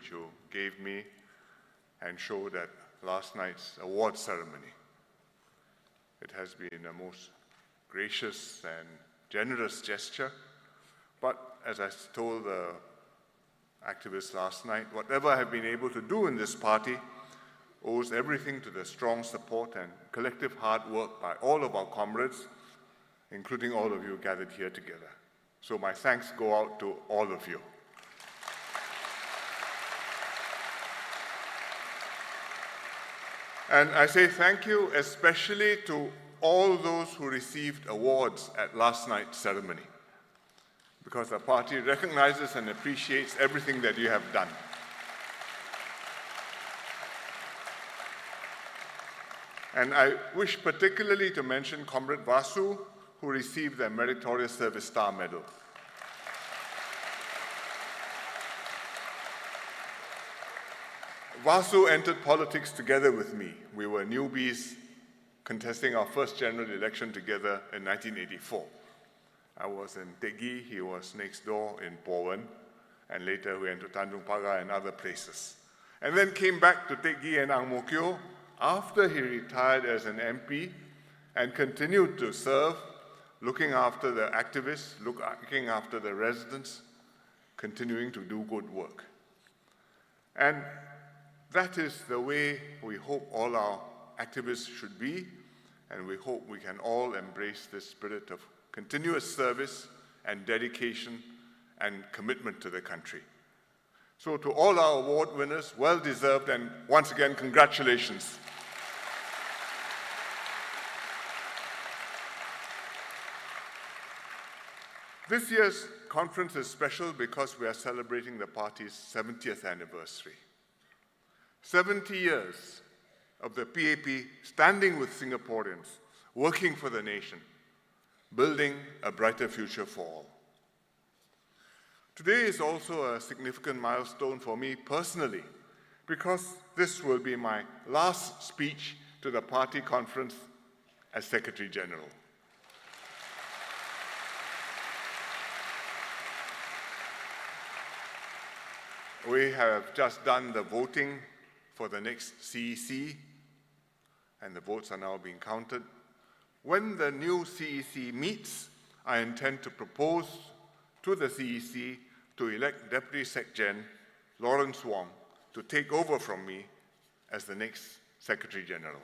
which you gave me and showed at last night's award ceremony. It has been a most gracious and generous gesture, but as I told the activists last night, whatever I have been able to do in this party owes everything to the strong support and collective hard work by all of our comrades, including all of you gathered here together. So my thanks go out to all of you. And I say thank you especially to all those who received awards at last night's ceremony, because the party recognizes and appreciates everything that you have done. And I wish particularly to mention Comrade Vasu, who received the Meritorious Service Star Medal. Vasu entered politics together with me. We were newbies contesting our first general election together in 1984. I was in Tegi, he was next door in Bowen, and later we went to Tanjung Pagar and other places. And then came back to Tegi and Ang Mo Kio after he retired as an MP and continued to serve, looking after the activists, looking after the residents, continuing to do good work. And that is the way we hope all our activists should be, and we hope we can all embrace this spirit of continuous service and dedication and commitment to the country. So to all our award winners, well deserved, and once again, congratulations. This year's conference is special because we are celebrating the party's 70th anniversary. 70 years of the PAP standing with Singaporeans, working for the nation, building a brighter future for all. Today is also a significant milestone for me personally, because this will be my last speech to the party conference as Secretary General. We have just done the voting for the next CEC, and the votes are now being counted. When the new CEC meets, I intend to propose to the CEC to elect Deputy Sec Gen Lawrence Wong to take over from me as the next Secretary General.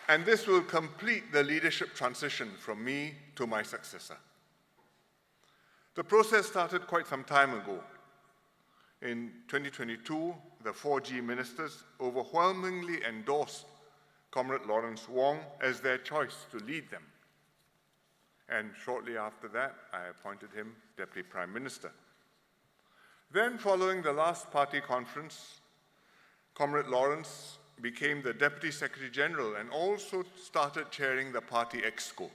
And this will complete the leadership transition from me to my successor. The process started quite some time ago. In 2022, the 4G ministers overwhelmingly endorsed Comrade Lawrence Wong as their choice to lead them. And shortly after that, I appointed him Deputy Prime Minister. Then, following the last party conference, Comrade Lawrence became the Deputy Secretary General and also started chairing the party exco.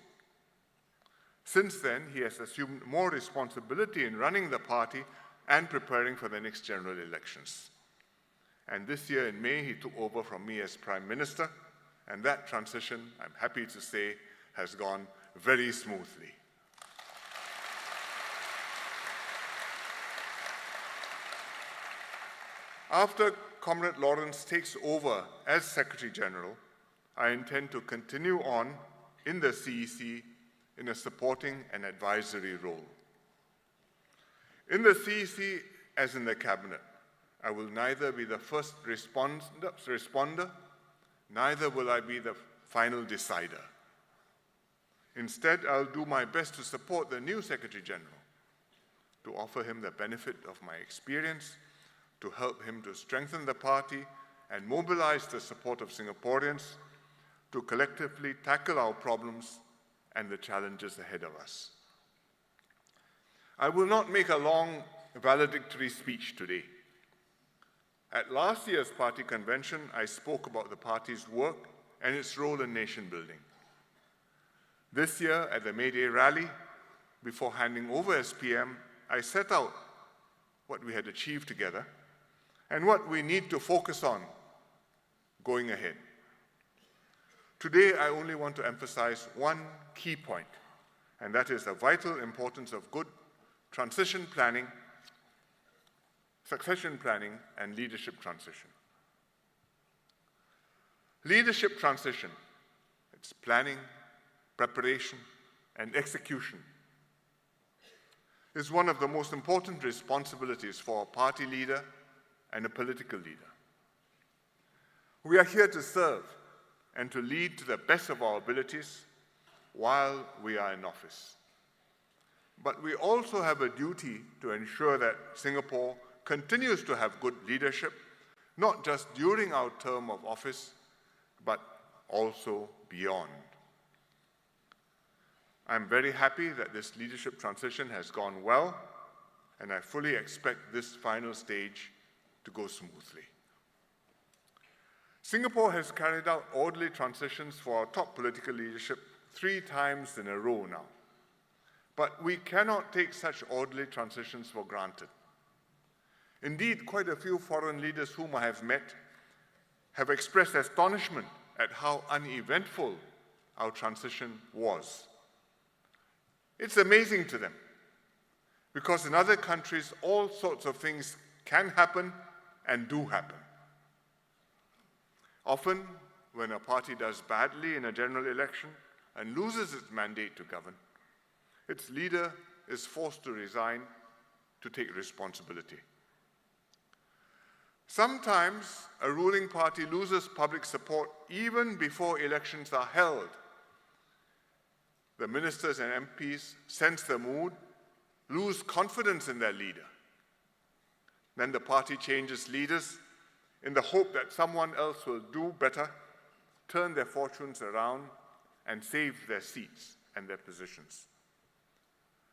Since then, he has assumed more responsibility in running the party and preparing for the next general elections. And this year in May, he took over from me as Prime Minister, and that transition, I'm happy to say, has gone very smoothly. After Comrade Lawrence takes over as Secretary General, I intend to continue on in the CEC in a supporting and advisory role. In the CEC, as in the Cabinet, I will neither be the first responder, neither will I be the final decider. Instead, I'll do my best to support the new Secretary General, to offer him the benefit of my experience, to help him to strengthen the party and mobilize the support of Singaporeans to collectively tackle our problems and the challenges ahead of us. I will not make a long valedictory speech today. At last year's party convention, I spoke about the party's work and its role in nation building. This year, at the May Day rally, before handing over as PM, I set out what we had achieved together and what we need to focus on going ahead. Today, I only want to emphasize one key point, and that is the vital importance of good transition planning, succession planning, and leadership transition. Leadership transition, it's planning, preparation, and execution, is one of the most important responsibilities for a party leader and a political leader. We are here to serve and to lead to the best of our abilities while we are in office. But we also have a duty to ensure that Singapore continues to have good leadership, not just during our term of office, but also beyond. I'm very happy that this leadership transition has gone well, and I fully expect this final stage to go smoothly. Singapore has carried out orderly transitions for our top political leadership 3 times in a row now. But we cannot take such orderly transitions for granted. Indeed, quite a few foreign leaders whom I have met have expressed astonishment at how uneventful our transition was. It's amazing to them, because in other countries, all sorts of things can happen and do happen. Often, when a party does badly in a general election and loses its mandate to govern, its leader is forced to resign to take responsibility. Sometimes, a ruling party loses public support even before elections are held. The ministers and MPs sense the mood, lose confidence in their leader. Then the party changes leaders in the hope that someone else will do better, turn their fortunes around, and save their seats and their positions.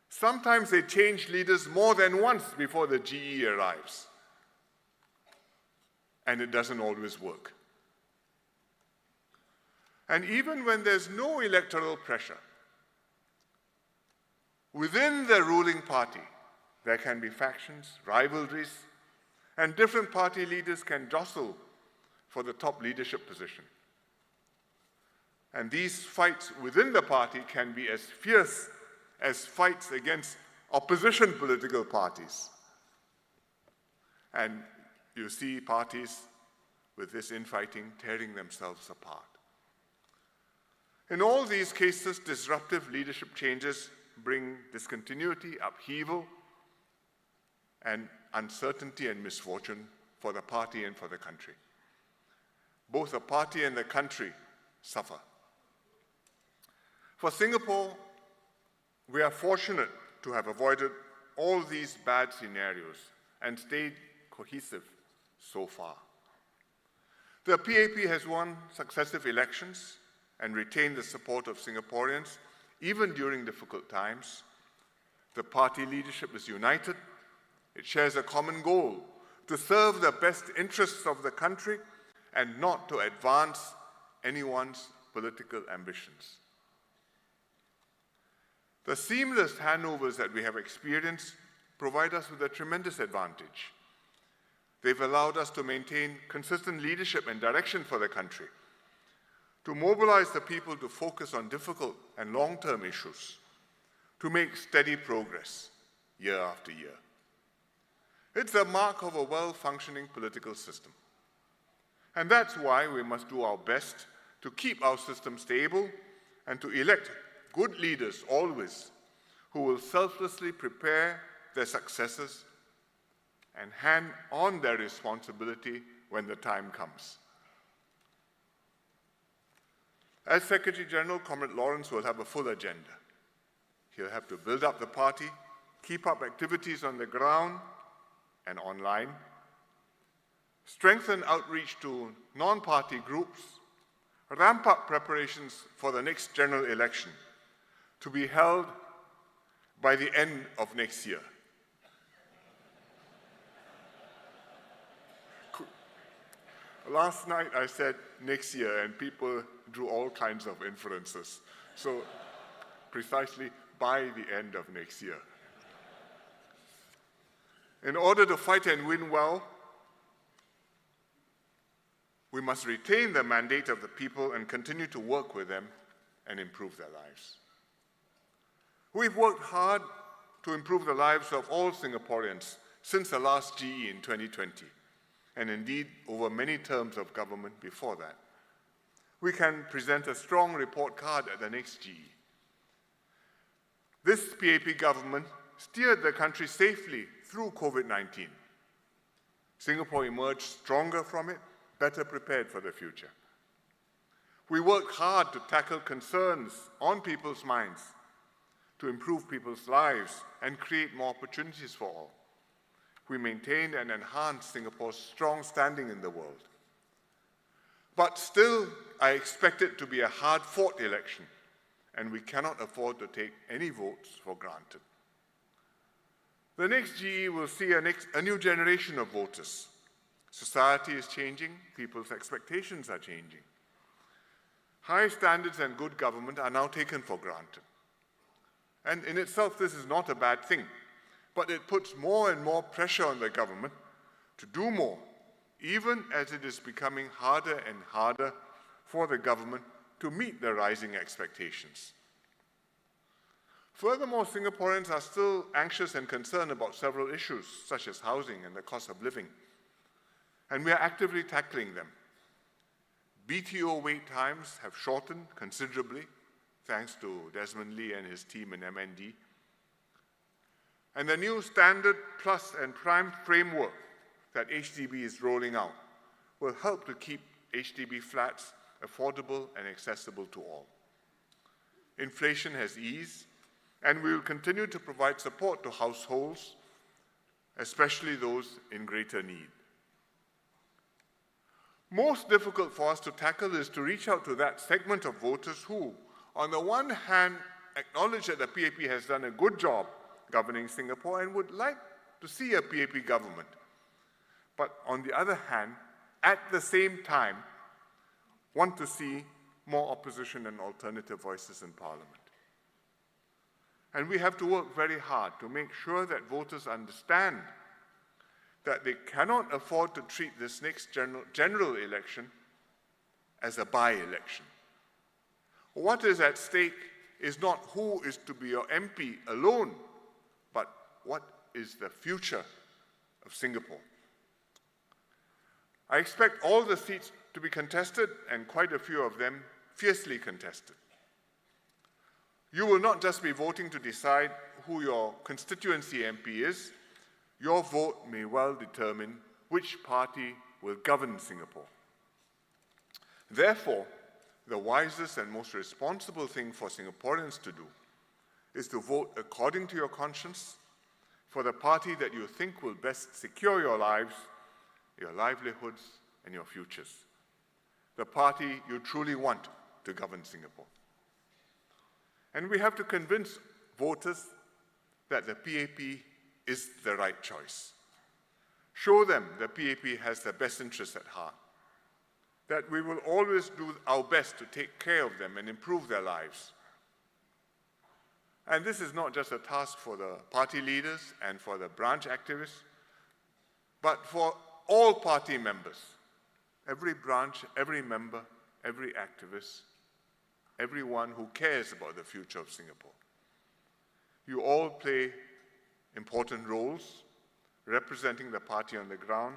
Sometimes they change leaders more than once before the GE arrives. And it doesn't always work. And even when there's no electoral pressure, within the ruling party, there can be factions, rivalries, and different party leaders can jostle for the top leadership position. And these fights within the party can be as fierce as fights against opposition political parties. And you see parties with this infighting tearing themselves apart. In all these cases, disruptive leadership changes bring discontinuity, upheaval, and uncertainty and misfortune for the party and for the country. Both the party and the country suffer. For Singapore, we are fortunate to have avoided all these bad scenarios and stayed cohesive so far. The PAP has won successive elections and retained the support of Singaporeans even during difficult times. The party leadership is united. It shares a common goal to serve the best interests of the country and not to advance anyone's political ambitions. The seamless handovers that we have experienced provide us with a tremendous advantage. They've allowed us to maintain consistent leadership and direction for the country, to mobilize the people to focus on difficult and long-term issues, to make steady progress year after year. It's a mark of a well-functioning political system. And that's why we must do our best to keep our system stable and to elect good leaders always, who will selflessly prepare their successors and hand on their responsibility when the time comes. As Secretary General, Comrade Lawrence will have a full agenda. He'll have to build up the party, keep up activities on the ground and online, strengthen outreach to non-party groups, ramp up preparations for the next general election to be held by the end of next year. Last night I said next year, and people drew all kinds of inferences. So precisely by the end of next year. In order to fight and win well, We must retain the mandate of the people and continue to work with them and improve their lives. We've worked hard to improve the lives of all Singaporeans since the last GE in 2020, and indeed over many terms of government before that. We can present a strong report card at the next GE. This PAP government steered the country safely through COVID-19. Singapore emerged stronger from it, better prepared for the future. We worked hard to tackle concerns on people's minds, to improve people's lives and create more opportunities for all. We maintained and enhanced Singapore's strong standing in the world. But still, I expect it to be a hard-fought election, and we cannot afford to take any votes for granted. The next GE will see a new generation of voters. Society is changing, people's expectations are changing. High standards and good government are now taken for granted. And in itself, this is not a bad thing, but it puts more and more pressure on the government to do more, even as it is becoming harder and harder for the government to meet the rising expectations. Furthermore, Singaporeans are still anxious and concerned about several issues, such as housing and the cost of living, and we are actively tackling them. BTO wait times have shortened considerably, thanks to Desmond Lee and his team in MND. And the new Standard Plus and Prime framework that HDB is rolling out will help to keep HDB flats affordable and accessible to all. Inflation has eased, and we will continue to provide support to households, especially those in greater need. Most difficult for us to tackle is to reach out to that segment of voters who, on the one hand, acknowledge that the PAP has done a good job governing Singapore and would like to see a PAP government, but on the other hand, at the same time, want to see more opposition and alternative voices in Parliament. And we have to work very hard to make sure that voters understand that they cannot afford to treat this next general election as a by-election. What is at stake is not who is to be your MP alone, but what is the future of Singapore. I expect all the seats to be contested, and quite a few of them fiercely contested. You will not just be voting to decide who your constituency MP is. Your vote may well determine which party will govern Singapore. Therefore, the wisest and most responsible thing for Singaporeans to do is to vote according to your conscience for the party that you think will best secure your lives, your livelihoods, and your futures. The party you truly want to govern Singapore. And we have to convince voters that the PAP is the right choice. Show them the PAP has the best interests at heart, that we will always do our best to take care of them and improve their lives. And this is not just a task for the party leaders and for the branch activists, but for all party members, every branch, every member, every activist, everyone who cares about the future of Singapore. You all play important roles, representing the party on the ground,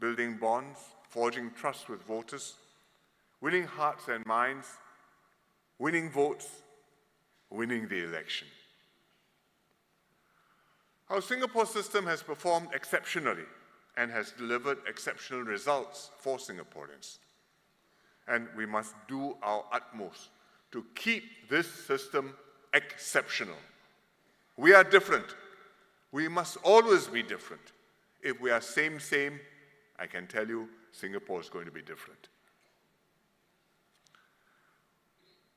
building bonds, forging trust with voters, winning hearts and minds, winning votes, winning the election. Our Singapore system has performed exceptionally and has delivered exceptional results for Singaporeans. And we must do our utmost to keep this system exceptional. We are different. We must always be different. If we are same, I can tell you, Singapore is going to be different.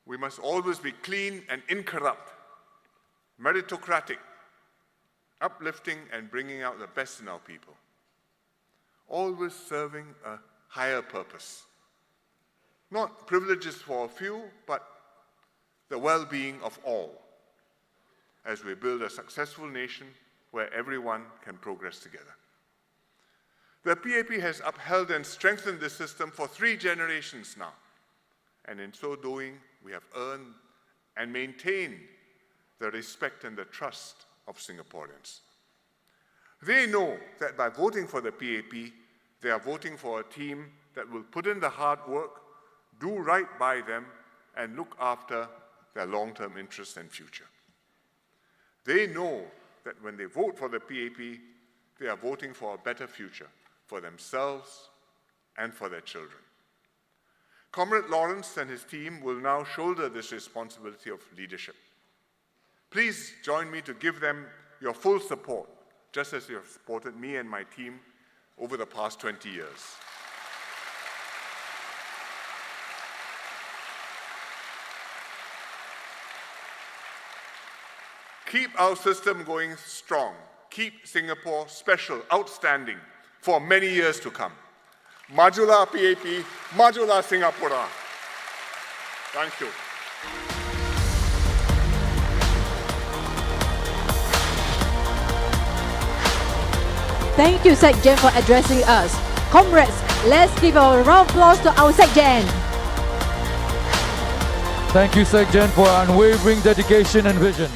We must always be clean and incorrupt, meritocratic, uplifting and bringing out the best in our people, always serving a higher purpose. Not privileges for a few, but the well-being of all, as we build a successful nation where everyone can progress together. The PAP has upheld and strengthened this system for 3 generations now. And in so doing, we have earned and maintained the respect and the trust of Singaporeans. They know that by voting for the PAP, they are voting for a team that will put in the hard work, do right by them, and look after their long-term interests and future. They know that when they vote for the PAP, they are voting for a better future for themselves and for their children. Comrade Lawrence and his team will now shoulder this responsibility of leadership. Please join me to give them your full support, just as you have supported me and my team over the past 20 years. Keep our system going strong. Keep Singapore special, outstanding, for many years to come. Majulah PAP, Majulah Singapura. Thank you. Thank you, Sec-Gen, for addressing us. Comrades, let's give a round of applause to our Sec-Gen. Thank you, Sec-Gen, for unwavering dedication and vision.